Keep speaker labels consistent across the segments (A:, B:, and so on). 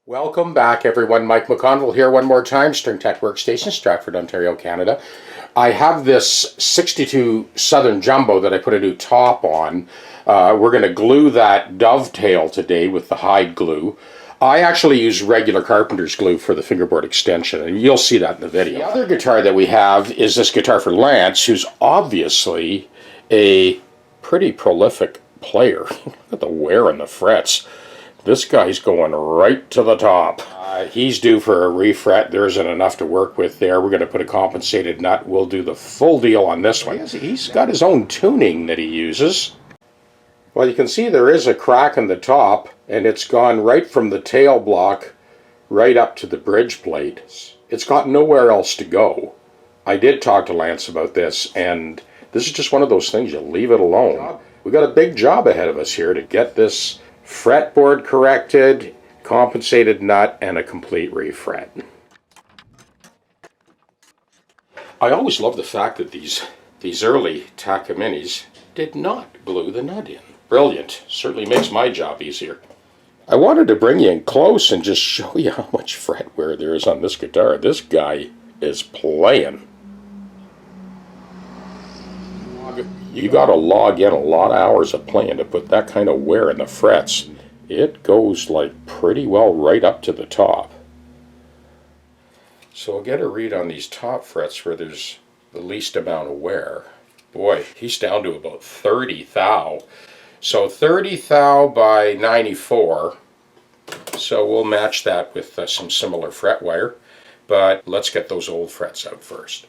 A: Welcome back, everyone. Mike McConville here one more time, String Tech Workstation, Stratford, Ontario, Canada. I have this 62 Southern Jumbo that I put a new top on. We're going to glue that dovetail today with the hide glue. I actually use regular carpenter's glue for the fingerboard extension, and you'll see that in the video. The other guitar that we have is this guitar for Lance, who's obviously a pretty prolific player. Look at the wear in the frets. This guy's going right to the top. He's due for a refret. There isn't enough to work with there. We're going to put a compensated nut. We'll do the full deal on this one. He's got his own tuning that he uses. Well, you can see there is a crack in the top, and it's gone right from the tail block right up to the bridge plate. It's got nowhere else to go. I did talk to Lance about this, and this is just one of those things, you leave it alone. We got a big job ahead of us here to get this fretboard corrected, compensated nut, and a complete refret. I always love the fact that these early Takamines did not glue the nut in. Brilliant. Certainly makes my job easier. I wanted to bring you in close and just show you how much fret wear there is on this guitar. This guy is playing. You got to log in a lot of hours of playing to put that kind of wear in the frets. It goes like pretty well right up to the top. So I'll get a read on these top frets where there's the least amount of wear. Boy, he's down to about 30 thou. So 30 thou by 94. So we'll match that with some similar fret wire. But let's get those old frets out first.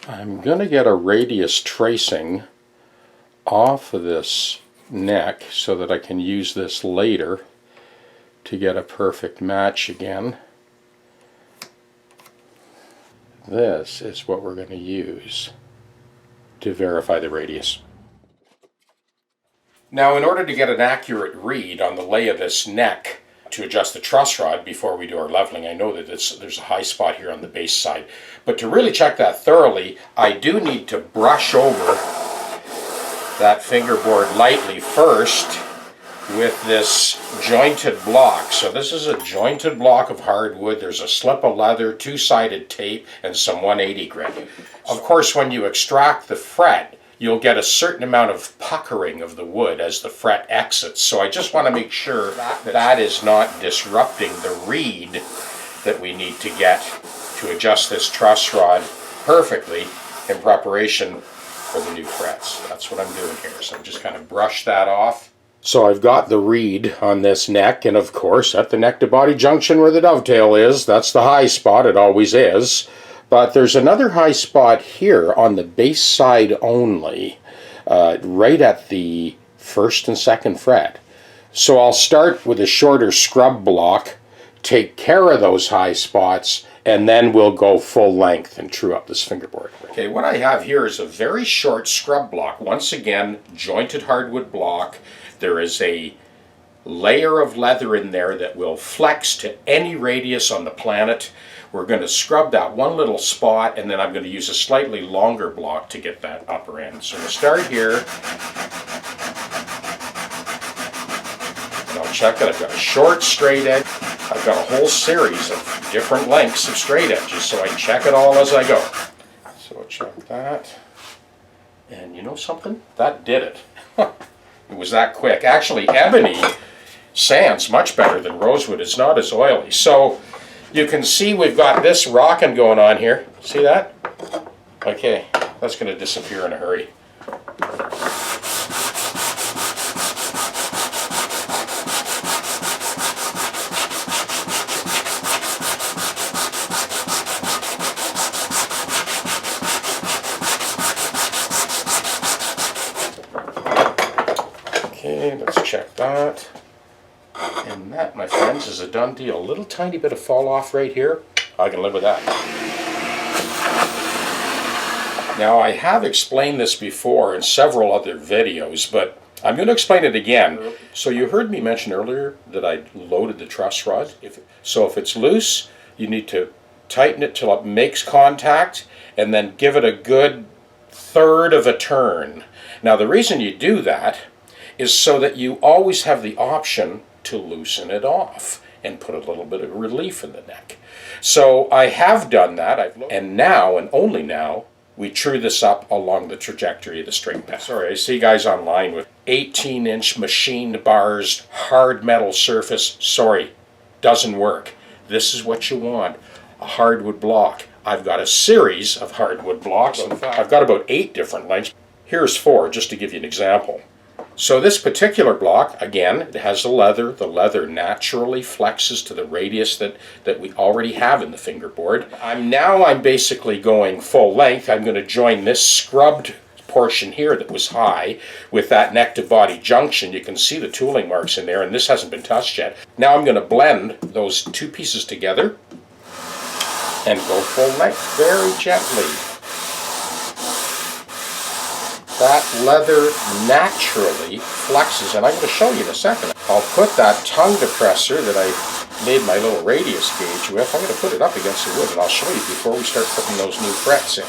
A: I'm going to get a radius tracing off of this neck so that I can use this later to get a perfect match again. This is what we're going to use to verify the radius. Now, in order to get an accurate read on the lay of this neck to adjust the truss rod before we do our leveling, I know that there's a high spot here on the base side, but to really check that thoroughly, I do need to brush over that fingerboard lightly first with this jointed block. So this is a jointed block of hardwood. There's a slip of leather, two-sided tape, and some 180 grit. Of course, when you extract the fret, you'll get a certain amount of puckering of the wood as the fret exits. So I just want to make sure that is not disrupting the read that we need to get to adjust this truss rod perfectly in preparation for the new frets. That's what I'm doing here. So just kind of brush that off. So I've got the read on this neck, and of course at the neck to body junction where the dovetail is, that's the high spot. It always is. But there's another high spot here on the base side only, right at the first and second fret. So I'll start with a shorter scrub block, take care of those high spots, and then we'll go full length and true up this fingerboard. Okay, what I have here is a very short scrub block. Once again, jointed hardwood block. There is a layer of leather in there that will flex to any radius on the planet. We're going to scrub that one little spot, and then I'm going to use a slightly longer block to get that upper end. So we'll start here. And I'll check it. I've got a short straight edge. I've got a whole series of different lengths of straight edges, so I check it all as I go. So I'll check that. And you know something? That did it. It was that quick. Actually, ebony sands much better than rosewood. It's not as oily. So you can see we've got this rocking going on here. See that? Okay, that's going to disappear in a hurry. Okay, let's check that. And that, my friends, is a done deal. A little tiny bit of fall off right here. I can live with that. Now, I have explained this before in several other videos, but I'm going to explain it again. So you heard me mention earlier that I loaded the truss rod. So if it's loose, you need to tighten it till it makes contact and then give it a good third of a turn. Now the reason you do that is so that you always have the option to loosen it off and put a little bit of relief in the neck. So I have done that, and now, and only now, we true this up along the trajectory of the string path. Sorry, I see guys online with 18-inch machined bars, hard metal surface. Sorry, doesn't work. This is what you want, a hardwood block. I've got a series of hardwood blocks. In fact, I've got about 8 different lengths. Here's 4, just to give you an example. So this particular block, again, it has the leather. The leather naturally flexes to the radius that we already have in the fingerboard. I'm basically going full length. I'm going to join this scrubbed portion here that was high with that neck to body junction. You can see the tooling marks in there, and this hasn't been touched yet. Now I'm going to blend those 2 pieces together and go full length very gently. That leather naturally flexes, and I'm going to show you in a second. I'll put that tongue depressor that I made my little radius gauge with, I'm going to put it up against the wood, and I'll show you before we start putting those new frets in.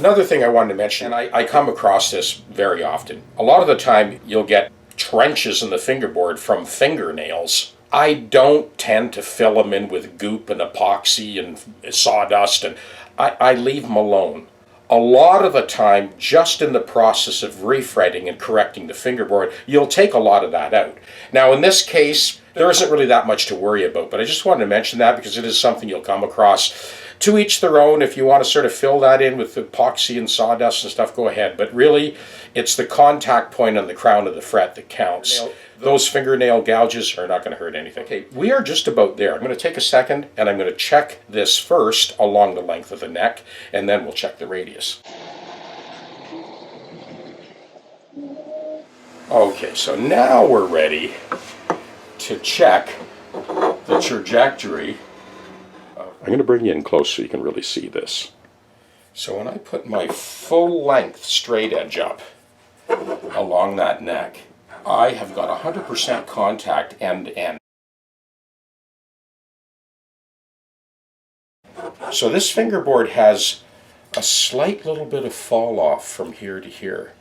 A: Another thing I wanted to mention, and I come across this very often. A lot of the time you'll get trenches in the fingerboard from fingernails. I don't tend to fill them in with goop and epoxy and sawdust, and I leave them alone. A lot of the time, just in the process of refretting and correcting the fingerboard, you'll take a lot of that out. Now in this case, there isn't really that much to worry about, but I just wanted to mention that because it is something you'll come across. To each their own. If you want to sort of fill that in with epoxy and sawdust and stuff, go ahead. But really, it's the contact point on the crown of the fret that counts. Those fingernail gouges are not going to hurt anything. Okay, we are just about there. I'm going to take a second and I'm going to check this first along the length of the neck, and then we'll check the radius. Okay, so now we're ready to check the trajectory. I'm going to bring you in close so you can really see this. So when I put my full length straight edge up along that neck, I have got 100% contact end to end. So this fingerboard has a slight little bit of fall off from here to here.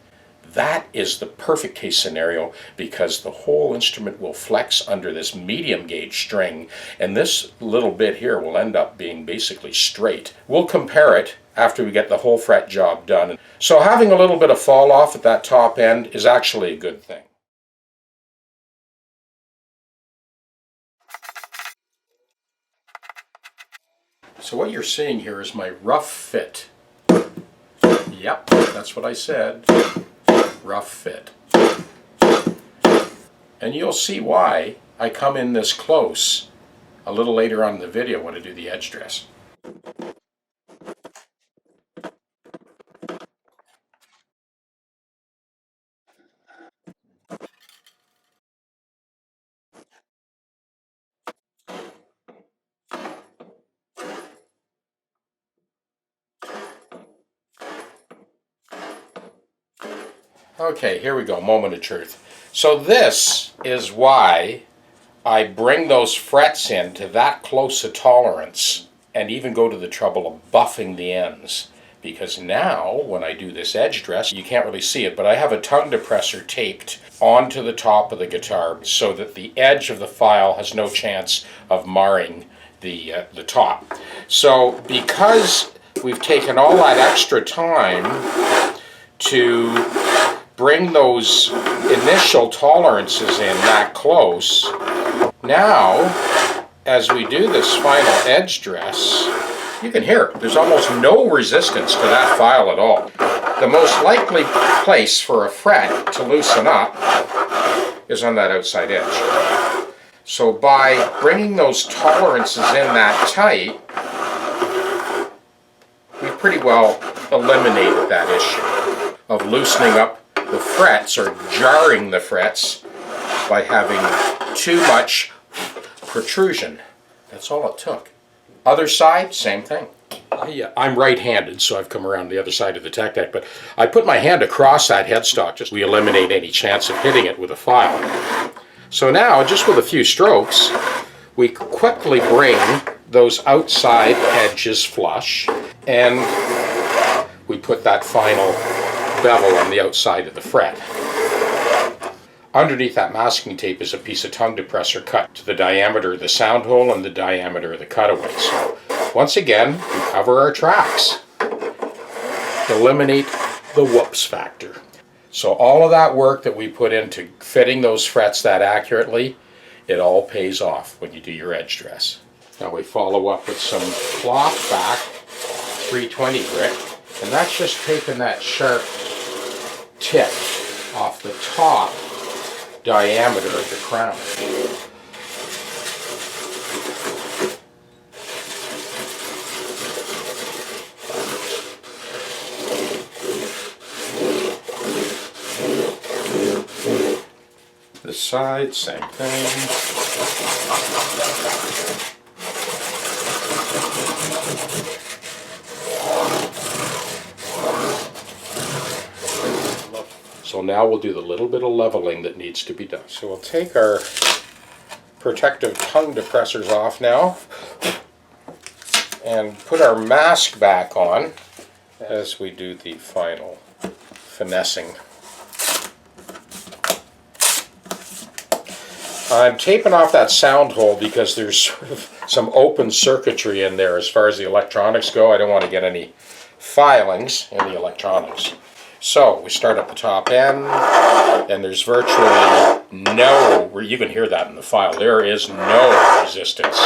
A: That is the perfect case scenario because the whole instrument will flex under this medium gauge string, and this little bit here will end up being basically straight. We'll compare it after we get the whole fret job done. So having a little bit of fall off at that top end is actually a good thing. So what you're seeing here is my rough fit. Yep, that's what I said. Rough fit. And you'll see why I come in this close a little later on in the video when I do the edge dress. Okay, here we go, moment of truth. So this is why I bring those frets in to that close a tolerance and even go to the trouble of buffing the ends. Because now, when I do this edge dress, you can't really see it, but I have a tongue depressor taped onto the top of the guitar so that the edge of the file has no chance of marring the top. So because we've taken all that extra time to bring those initial tolerances in that close, now as we do this final edge dress, you can hear it. There's almost no resistance to that file at all. The most likely place for a fret to loosen up is on that outside edge. So by bringing those tolerances in that tight, we've pretty well eliminated that issue of loosening up the frets or jarring the frets by having too much protrusion. That's all it took. Other side, same thing. I'm right-handed, so I've come around the other side of the tech deck, but I put my hand across that headstock just to eliminate any chance of hitting it with a file. So now, just with a few strokes, we quickly bring those outside edges flush, and we put that final bevel on the outside of the fret. Underneath that masking tape is a piece of tongue depressor cut to the diameter of the sound hole and the diameter of the cutaway. So once again, we cover our tracks. Eliminate the whoops factor. So all of that work that we put into fitting those frets that accurately, it all pays off when you do your edge dress. Now we follow up with some cloth back 320 grit, and that's just taking that sharp tip off the top diameter of the crown. This side, same thing. So now we'll do the little bit of leveling that needs to be done. So we'll take our protective tongue depressors off now and put our mask back on as we do the final finessing. I'm taping off that sound hole because there's sort of some open circuitry in there as far as the electronics go. I don't want to get any filings in the electronics. So we start at the top end, and there's virtually no, you can hear that in the file, there is no resistance.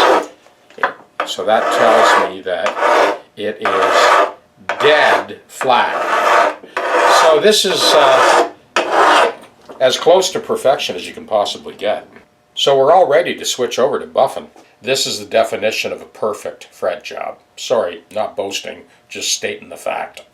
A: So that tells me that it is dead flat. So this is as close to perfection as you can possibly get. So we're all ready to switch over to buffing. This is the definition of a perfect fret job. Sorry, not boasting, just stating the fact.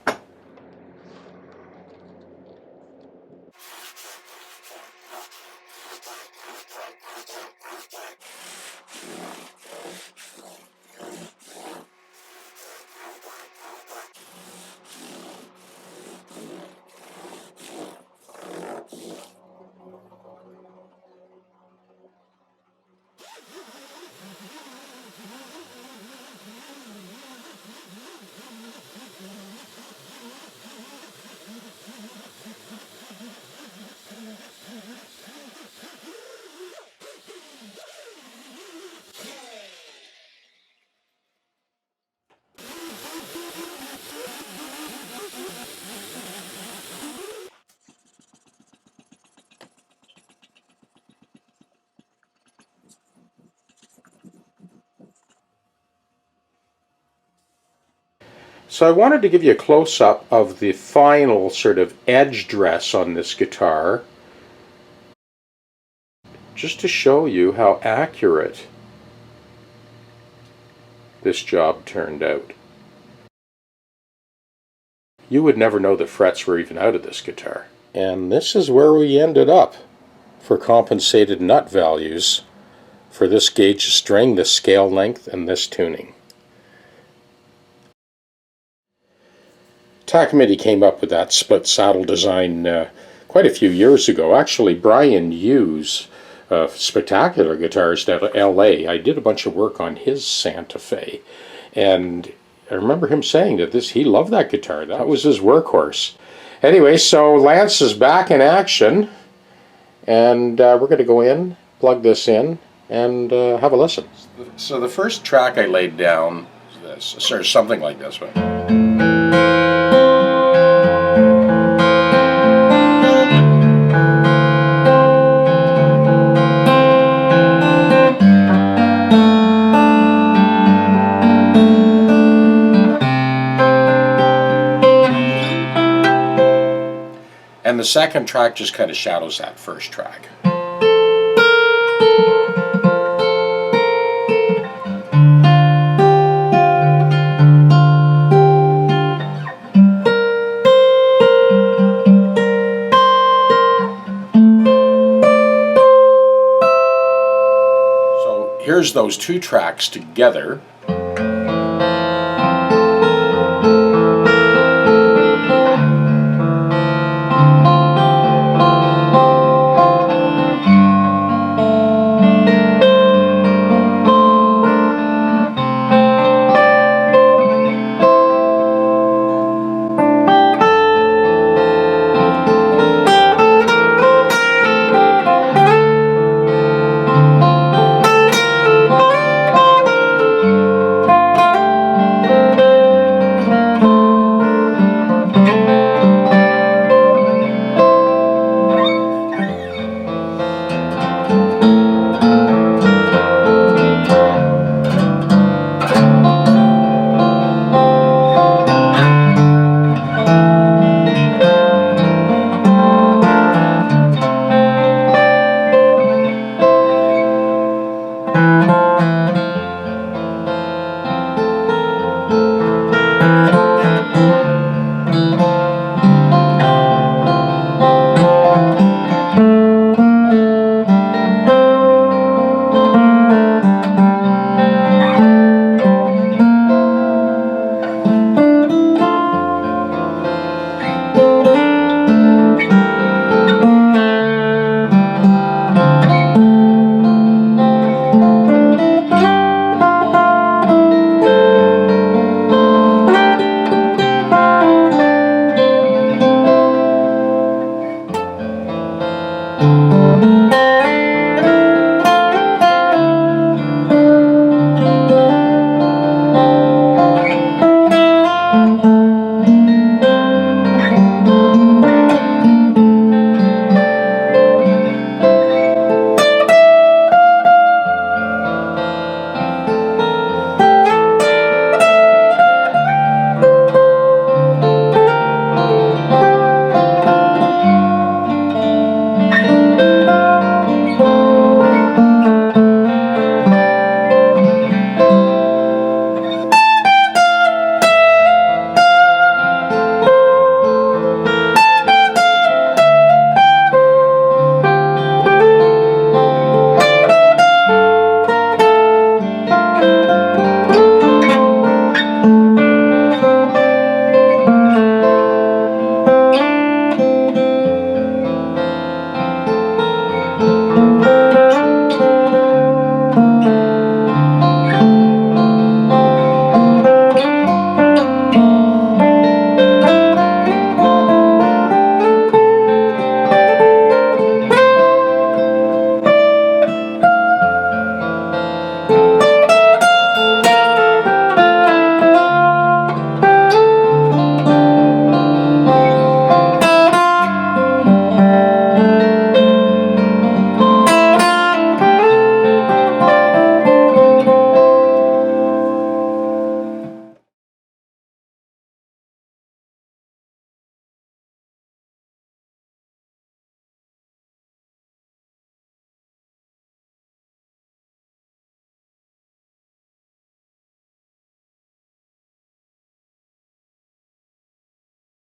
A: So I wanted to give you a close-up of the final sort of edge dress on this guitar, just to show you how accurate this job turned out. You would never know the frets were even out of this guitar. And this is where we ended up for compensated nut values for this gauge string, this scale length, and this tuning. Takamine came up with that split saddle design quite a few years ago. Actually, Brian Hughes, Spectacular Guitars out of LA, I did a bunch of work on his Santa Fe, and I remember him saying that he loved that guitar. That was his workhorse. Anyway, so Lance is back in action, and we're going to go in, plug this in, and have a listen. So the first track I laid down is this, sort of something like this one. And the second track just kind of shadows that first track. So here's those two tracks together.